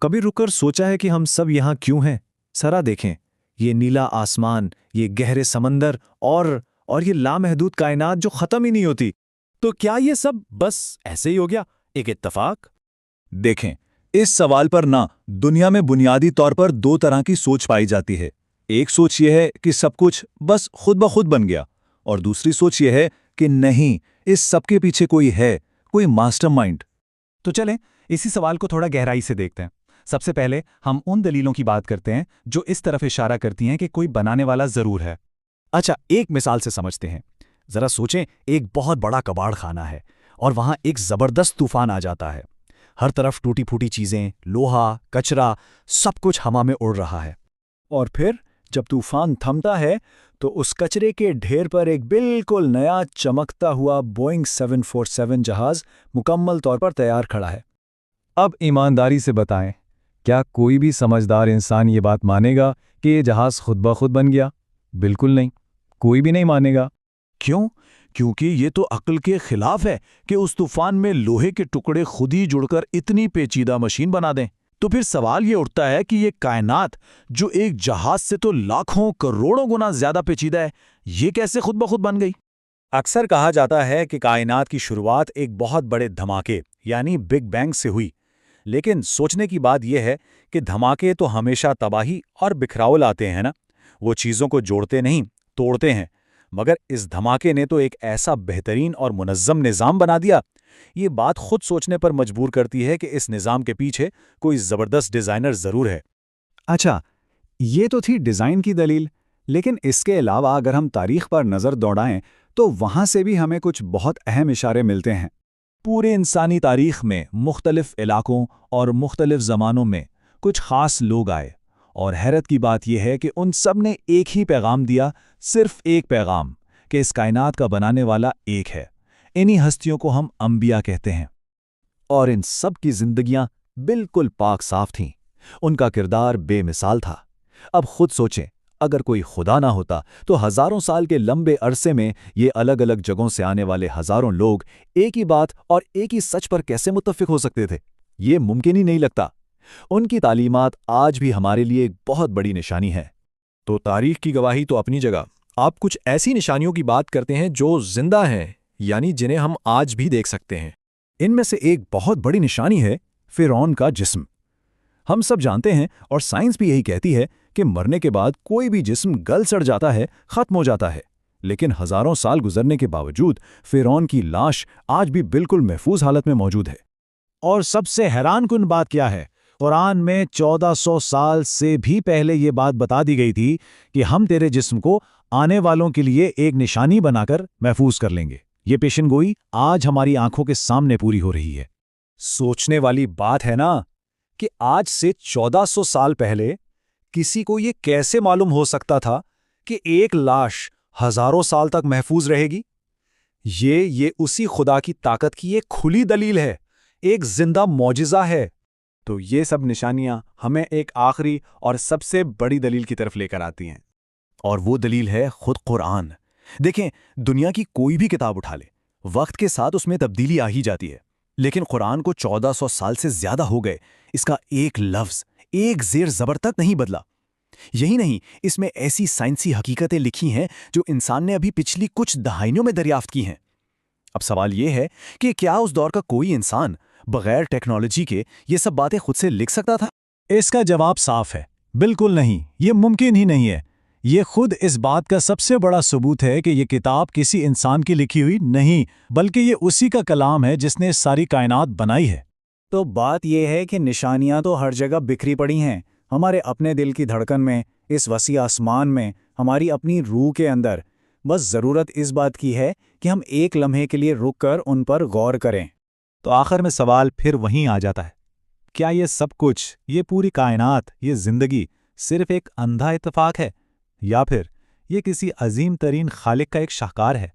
کبھی رک کر سوچا ہے کہ ہم سب یہاں کیوں ہیں؟ ذرا دیکھیں، یہ نیلا آسمان، یہ گہرے سمندر اور یہ لامحدود کائنات جو ختم ہی نہیں ہوتی۔ تو کیا یہ سب بس ایسے ہی ہو گیا، ایک اتفاق؟ دیکھیں، اس سوال پر دنیا میں بنیادی طور پر دو طرح کی سوچ پائی جاتی ہے۔ ایک سوچ یہ ہے کہ سب کچھ بس خود بخود بن گیا، اور دوسری سوچ یہ ہے کہ نہیں، اس سب کے پیچھے کوئی ماسٹر مائنڈ۔ تو چلیں اسی سوال کو تھوڑا گہرائی سے دیکھتے ہیں۔ سب سے پہلے ہم ان دلیلوں کی بات کرتے ہیں جو اس طرف اشارہ کرتی ہیں کہ کوئی بنانے والا ضرور ہے۔ اچھا، ایک مثال سے سمجھتے ہیں۔ ذرا سوچیں، ایک بہت بڑا کباڑ خانہ ہے اور وہاں ایک زبردست طوفان آ جاتا ہے۔ ہر طرف ٹوٹی پھوٹی چیزیں، لوہا، کچرا، سب کچھ ہوا میں اڑ رہا ہے۔ اور پھر جب طوفان تھمتا ہے تو اس کچرے کے ڈھیر پر ایک بالکل نیا چمکتا ہوا بوئنگ 747 جہاز مکمل طور پر تیار کھڑا ہے۔ اب ایمانداری سے بتائیں، کیا کوئی بھی سمجھدار انسان یہ بات مانے گا کہ یہ جہاز خود بخود بن گیا؟ بالکل نہیں، کوئی بھی نہیں مانے گا۔ کیوں؟ کیونکہ یہ تو عقل کے خلاف ہے کہ اس طوفان میں لوہے کے ٹکڑے خود ہی جڑ کر اتنی پیچیدہ مشین بنا دیں۔ تو پھر سوال یہ اٹھتا ہے کہ یہ کائنات جو ایک جہاز سے تو لاکھوں کروڑوں گنا زیادہ پیچیدہ ہے، یہ کیسے خود بخود بن گئی؟ اکثر کہا جاتا ہے کہ کائنات کی شروعات ایک بہت بڑے دھماکے یعنی بگ بینگ سے ہوئی، لیکن سوچنے کی بات یہ ہے کہ دھماکے تو ہمیشہ تباہی اور بکھراؤ لاتے ہیں نا، وہ چیزوں کو جوڑتے نہیں، توڑتے ہیں۔ مگر اس دھماکے نے تو ایک ایسا بہترین اور منظم نظام بنا دیا۔ یہ بات خود سوچنے پر مجبور کرتی ہے کہ اس نظام کے پیچھے کوئی زبردست ڈیزائنر ضرور ہے۔ اچھا، یہ تو تھی ڈیزائن کی دلیل، لیکن اس کے علاوہ اگر ہم تاریخ پر نظر دوڑائیں تو وہاں سے بھی ہمیں کچھ بہت اہم اشارے ملتے ہیں۔ پورے انسانی تاریخ میں مختلف علاقوں اور مختلف زمانوں میں کچھ خاص لوگ آئے، اور حیرت کی بات یہ ہے کہ ان سب نے ایک ہی پیغام دیا، صرف ایک پیغام، کہ اس کائنات کا بنانے والا ایک ہے۔ انہی ہستیوں کو ہم انبیاء کہتے ہیں۔ اور ان سب کی زندگیاں بالکل پاک صاف تھیں، ان کا کردار بے مثال تھا۔ اب خود سوچیں، اگر کوئی خدا نہ ہوتا تو ہزاروں سال کے لمبے عرصے میں یہ الگ الگ جگہوں سے آنے والے ہزاروں لوگ ایک ہی بات اور ایک ہی سچ پر کیسے متفق ہو سکتے تھے؟ یہ ممکن ہی نہیں لگتا۔ ان کی تعلیمات آج بھی ہمارے لیے ایک بہت بڑی نشانی ہے۔ تو تاریخ کی گواہی تو اپنی جگہ، آپ کچھ ایسی نشانیوں کی بات کرتے ہیں جو زندہ ہیں، یعنی جنہیں ہم آج بھی دیکھ سکتے ہیں۔ ان میں سے ایک بہت بڑی نشانی ہے فرعون کا جسم۔ ہم سب جانتے ہیں اور سائنس بھی یہی کہتی ہے کہ مرنے کے بعد کوئی بھی جسم گل سڑ جاتا ہے، ختم ہو جاتا ہے، لیکن ہزاروں سال گزرنے کے باوجود فرعون کی لاش آج بھی بالکل محفوظ حالت میں موجود ہے۔ اور سب سے حیران کن بات کیا ہے؟ قرآن میں 1400 سال سے بھی پہلے یہ بات بتا دی گئی تھی کہ ہم تیرے جسم کو آنے والوں کے لیے ایک نشانی بنا کر محفوظ کر لیں گے۔ یہ پیشن گوئی آج ہماری آنکھوں کے سامنے پوری ہو رہی ہے۔ سوچنے والی بات ہے نا کہ آج سے 1400 سال پہلے کسی کو یہ کیسے معلوم ہو سکتا تھا کہ ایک لاش ہزاروں سال تک محفوظ رہے گی؟ یہ اسی خدا کی طاقت کی ایک کھلی دلیل ہے، ایک زندہ معجزہ ہے۔ تو یہ سب نشانیاں ہمیں ایک آخری اور سب سے بڑی دلیل کی طرف لے کر آتی ہیں، اور وہ دلیل ہے خود قرآن۔ دیکھیں، دنیا کی کوئی بھی کتاب اٹھا لے، وقت کے ساتھ اس میں تبدیلی آ ہی جاتی ہے، لیکن قرآن کو 1400 سال سے زیادہ ہو گئے، اس کا ایک لفظ، ایک زیر زبر تک نہیں بدلا۔ یہی نہیں، اس میں ایسی سائنسی حقیقتیں لکھی ہیں جو انسان نے ابھی پچھلی کچھ دہائیوں میں دریافت کی ہیں۔ اب سوال یہ ہے کہ کیا اس دور کا کوئی انسان بغیر ٹیکنالوجی کے یہ سب باتیں خود سے لکھ سکتا تھا؟ اس کا جواب صاف ہے، بالکل نہیں، یہ ممکن ہی نہیں ہے۔ یہ خود اس بات کا سب سے بڑا ثبوت ہے کہ یہ کتاب کسی انسان کی لکھی ہوئی نہیں، بلکہ یہ اسی کا کلام ہے جس نے ساری کائنات بنائی ہے۔ تو بات یہ ہے کہ نشانیاں تو ہر جگہ بکھری پڑی ہیں، ہمارے اپنے دل کی دھڑکن میں، اس وسیع آسمان میں، ہماری اپنی روح کے اندر۔ بس ضرورت اس بات کی ہے کہ ہم ایک لمحے کے لیے رک کر ان پر غور کریں۔ تو آخر میں سوال پھر وہیں آ جاتا ہے، کیا یہ سب کچھ، یہ پوری کائنات، یہ زندگی صرف ایک اندھا اتفاق ہے، یا پھر یہ کسی عظیم ترین خالق کا ایک شاہکار ہے؟